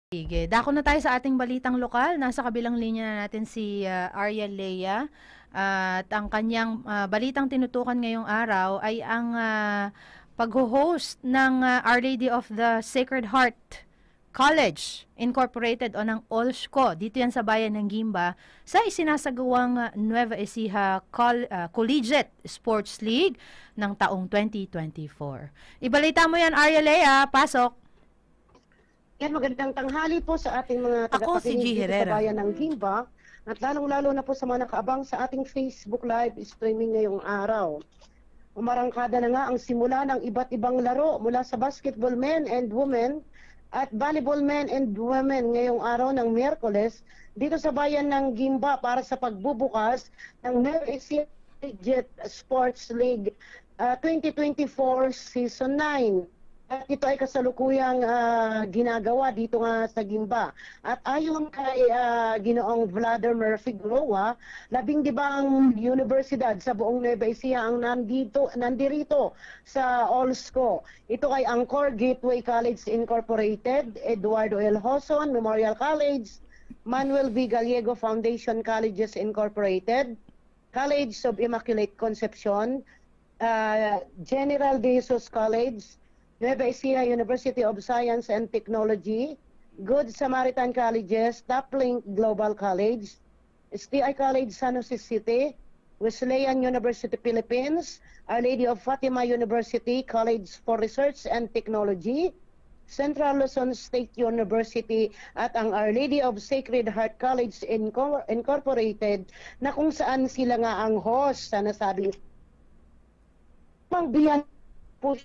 Sige, dako na tayo sa ating balitang lokal. Nasa kabilang linya na natin si Arya Lea. At ang kanyang balitang tinutukan ngayong araw ay ang pag-host ng Our Lady of the Sacred Heart College Incorporated o ng OLSCO. Dito yan sa bayan ng Gimba sa isinasagawang Nueva Ecija Collegiate Sports League ng taong 2024. Ibalita mo yan, Arya Lea. Pasok. Yan, magandang tanghali po sa ating mga Ako si G. tagapakinig dito sa Herrera. bayan ng Gimba at lalong-lalo na po sa mga nakaabang sa ating Facebook Live streaming ngayong araw. Umarangkada na nga ang simula ng iba't ibang laro mula sa basketball men and women at volleyball men and women ngayong araw ng Miyerkules dito sa bayan ng Gimba para sa pagbubukas ng Nueva Ecija Collegiate Sports League 2024 Season 9. At ito ay kasalukuyang ginagawa dito nga sa Gimba. At ayon kay Ginoong Vladimir Figueroa, 12 universidad sa buong Nueva Ecija ang nandirito sa OLSCO. Ito ay Angkor Gateway College Incorporated, Eduardo L. Hoson Memorial College, Manuel V. Gallego Foundation Colleges Incorporated, College of Immaculate Conception, General De Jesus College, Nueva Ecija University of Science and Technology, Good Samaritan Colleges, Toplink Global College, STI College San Jose City, Wesleyan University Philippines, Our Lady of Fatima University College for Research and Technology, Central Luzon State University at ang Our Lady of Sacred Heart College Incorporated na kung saan sila nga ang host sa nasabi. Biyan po.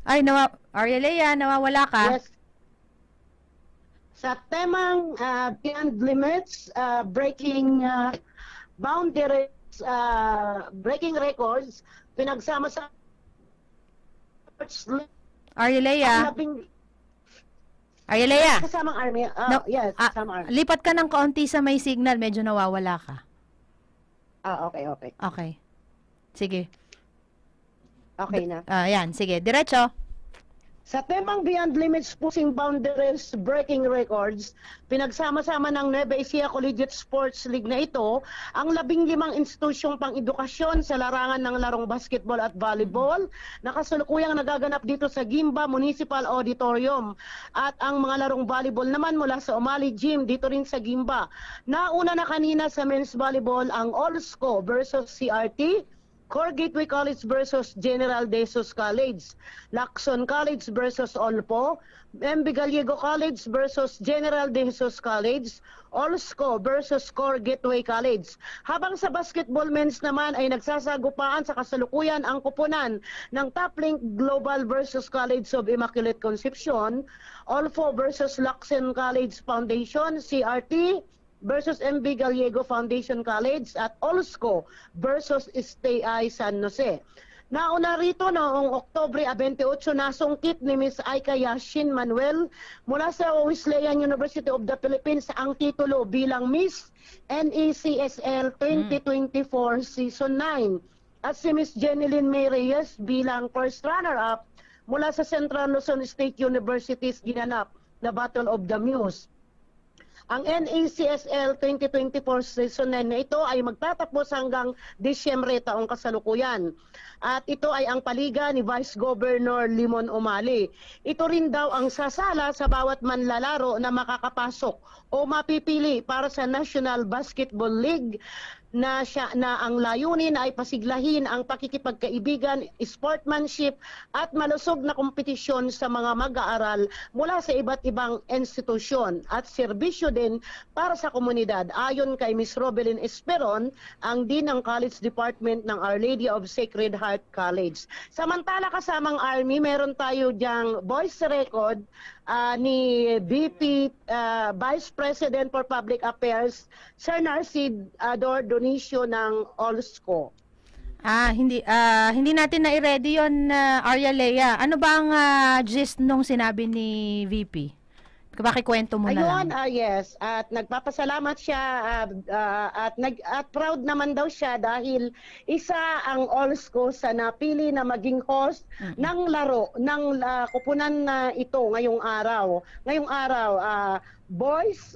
Ay, Arya Lea, nawawala ka. Yes. Sa temang Beyond Limits, Breaking Boundaries, Breaking Records, pinagsama sa Arya Lea. Arya Lea. Kasamang army. Yes, kasamang army. Lipat ka ng kaunti sa may signal, medyo nawawala ka. Okay. Okay. Sige. Okay na. Yan, sige. Diretso. Sa temang Beyond Limits, Pushing Boundaries, Breaking Records, pinagsama-sama ng Nueva Ecija Collegiate Sports League na ito ang 15 institusyong pang-edukasyon sa larangan ng larong basketball at volleyball na kasalukuyang nagaganap dito sa Gimba Municipal Auditorium. At ang mga larong volleyball naman mula sa Umali Gym dito rin sa Gimba. Nauna na kanina sa men's volleyball ang OLSCO versus CRT, Core Gateway College versus General De Jesus College, Lacson College versus Olpo, MB Gallego College versus General De Jesus College, OLSCO versus Core Gateway College. Habang sa basketball men's naman ay nagsasagupaan sa kasalukuyan ang kupunan ng Toplink Global versus College of Immaculate Conception, Olpo versus Lacson College Foundation, CRT, versus MB Gallego Foundation College at OLSCO versus STI San Jose. Nauna rito noong Oktubre 28 nasungkit ni Ms. Aika Yashin Manuel mula sa Wesleyan University of the Philippines ang titulo bilang Miss NECSL 2024 Season 9 at si Ms. Jeneline May Reyes bilang first runner-up mula sa Central Luzon State University's ginanap na Battle of the Muse. Ang NECSL 2024 Season 9 na ito ay magtatapos hanggang Disyembre taong kasalukuyan. At ito ay ang paliga ni Vice Governor Limon Umali. Ito rin daw ang sasala sa bawat manlalaro na makakapasok o mapipili para sa National Basketball League na ang layunin ay pasiglahin ang pakikipagkaibigan, sportsmanship at malusog na kompetisyon sa mga mag-aaral mula sa iba't ibang institusyon at serbisyo din para sa komunidad. Ayon kay Ms. Robelyn Esperon, ang Dean ng College Department ng Our Lady of Sacred Heart College. Samantala kasamang Army, meron tayo diyang voice record ni VP Vice President for Public Affairs, Sir Narcid Ador Donicio ng OLSCO. Hindi natin na-ready yon, Arya Lea. Ano ba ang gist nung sinabi ni VP? Pakikwento mo na Ayun, lang. yes. At nagpapasalamat siya at proud naman daw siya dahil isa ang Allsco sa napili na maging host ng laro ng kupunan na ito ngayong araw. Ngayong araw, boys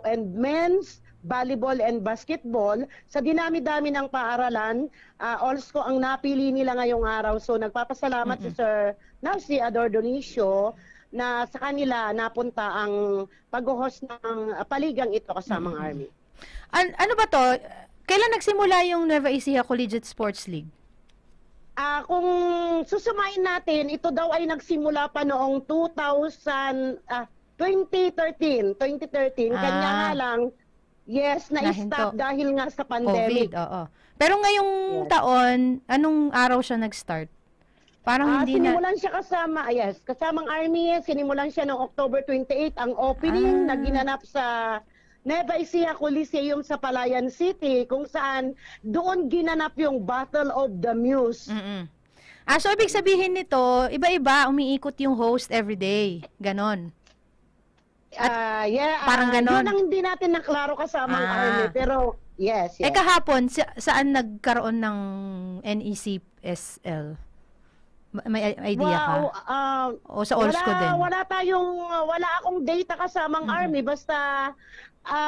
and men's volleyball and basketball. Sa dinami-dami ng paaralan, Allsco ang napili nila ngayong araw. So nagpapasalamat si Sir Narcy Ador Donicio na sa kanila napunta ang pag-host ng paligang ito kasamang Army. Ano ba to? Kailan nagsimula yung Nueva Ecija Collegiate Sports League? Kung susumayin natin, ito daw ay nagsimula pa noong 2013. Kanya nga lang, yes, na-stop Nahinto. dahil nga sa COVID, pandemic. oo. Pero ngayong taon, anong araw siya nag-start? Parang hindi na... Sinimulan siya kasamang Army, sinimulan siya noong October 28, ang opening na ginanap sa Nueva Ecija Coliseum sa Palayan City, kung saan doon ginanap yung Battle of the Muse. So ibig sabihin nito, iba-iba, umiikot yung host everyday. Ganon. Parang ganon. Yun ang hindi natin naklaro kasamang Army, pero yes. Kahapon, saan nagkaroon ng NECSL? May idea ka? O sa Allsco din? Wala akong data kasamang Army, basta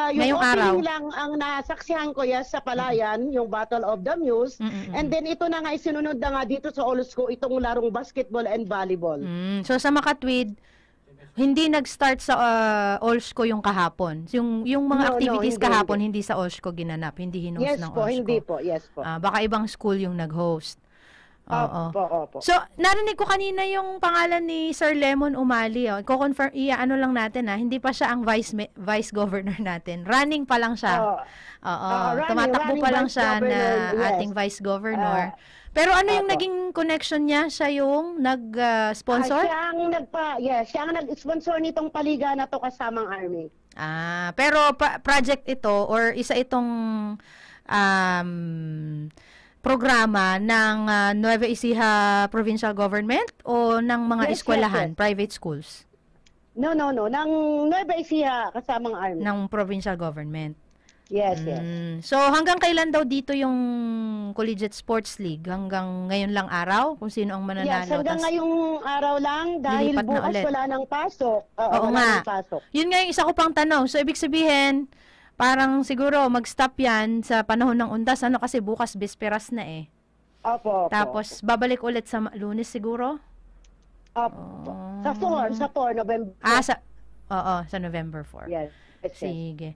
yung ngayong opening araw lang ang nasaksihan ko sa Palayan, yung Battle of the Muse, and then ito na nga isinunod na nga dito sa Allsco itong larong basketball and volleyball. So sa Makatwid, hindi nag-start sa Allsco yung kahapon. Yung mga activities kahapon, hindi sa Allsco ginanap, hindi hinost ng Allsco. Hindi po. Baka ibang school yung nag-host. Oo. Opo. So, narinig ko kanina yung pangalan ni Sir Lemon Umali. Ko-confirm, ano lang natin hindi pa siya ang vice governor natin. Running pa lang siya. Tumatakbo pa lang siya na ating vice governor. Pero ano yung naging connection niya? Siya yung nag-sponsor? Siya ang nag-sponsor nitong paliga na to kasamang Army. Pero project ito or isa itong programa ng Nueva Ecija Provincial Government o ng mga eskwelahan, private schools? No. Ng Nueva Ecija kasamang Army. Ng provincial government. Yes. So hanggang kailan daw dito yung Collegiate Sports League? Hanggang ngayon lang araw? Kung sino ang mananalo? Yes, hanggang ngayong araw lang dahil bukas wala nang pasok. Oo nga. Yun nga yung isa ko pang tanong. So ibig sabihin, parang siguro mag-stop yan sa panahon ng undas. Kasi bukas bisperas na eh. Opo. Tapos babalik ulit sa Lunes siguro? Opo. Sa 4 November. Sa November 4. Yes. Sige.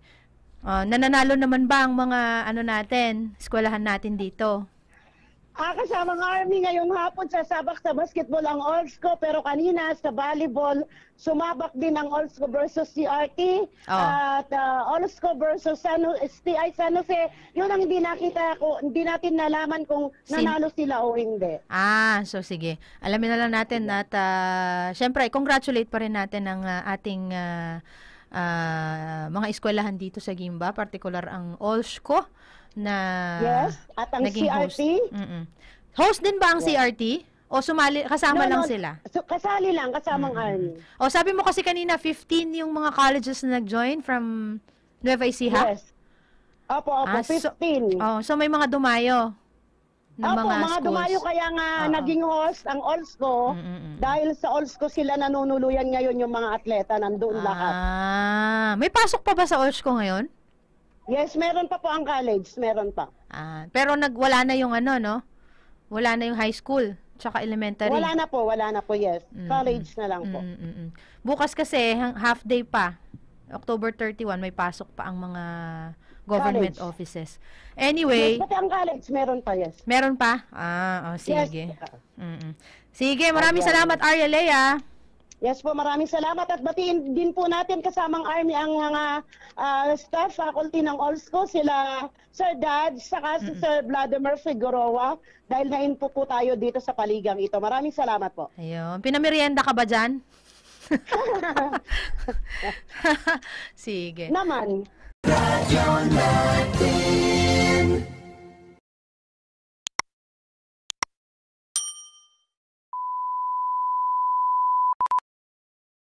Nananalo naman ba ang mga natin, eskwelahan natin dito? Kasamang Army ngayong hapon sasabak sa basketball ang Allsco, pero kanina sa volleyball sumabak din ang Allsco versus CRT at Allsco versus STI San Jose. Yun ang hindi natin nalaman kung nanalo sila o hindi. So sige. Alamin na lang natin at syempre congratulate pa rin natin ang ating mga eskwelahan dito sa Gimba, particular ang Allsco na at ang CRT. Host din ba ang CRT? O kasama lang sila? Kasali lang, kasamang Army. Sabi mo kasi kanina 15 yung mga colleges na nag-join from Nueva Ecija? Yes. Opo, 15. So may mga dumayo ng mga schools. Dumayo kaya nga naging host ang Allsco dahil sa Allsco sila nanunuluyan ngayon yung mga atleta, nandoon lahat. May pasok pa ba sa Allsco ngayon? Yes, meron pa po ang college, meron pa. Pero wala na yung wala na yung high school, tsaka elementary. Wala na po, yes. College na lang po. Bukas kasi, half day pa. October 31, may pasok pa ang mga government offices. Anyway. Pati ang college, meron pa, yes. Meron pa? Sige. Yes. Sige, maraming salamat, Arya Lea. Yes po, maraming salamat at batiin din po natin kasamang Army ang mga staff, faculty ng Allsco, sila Sir Dad, saka si Sir Vladimir Figueroa, dahil na-info po tayo dito sa paligang ito. Maraming salamat po. Ayun. Pinamerienda ka ba dyan? Sige. Naman. Radio natin.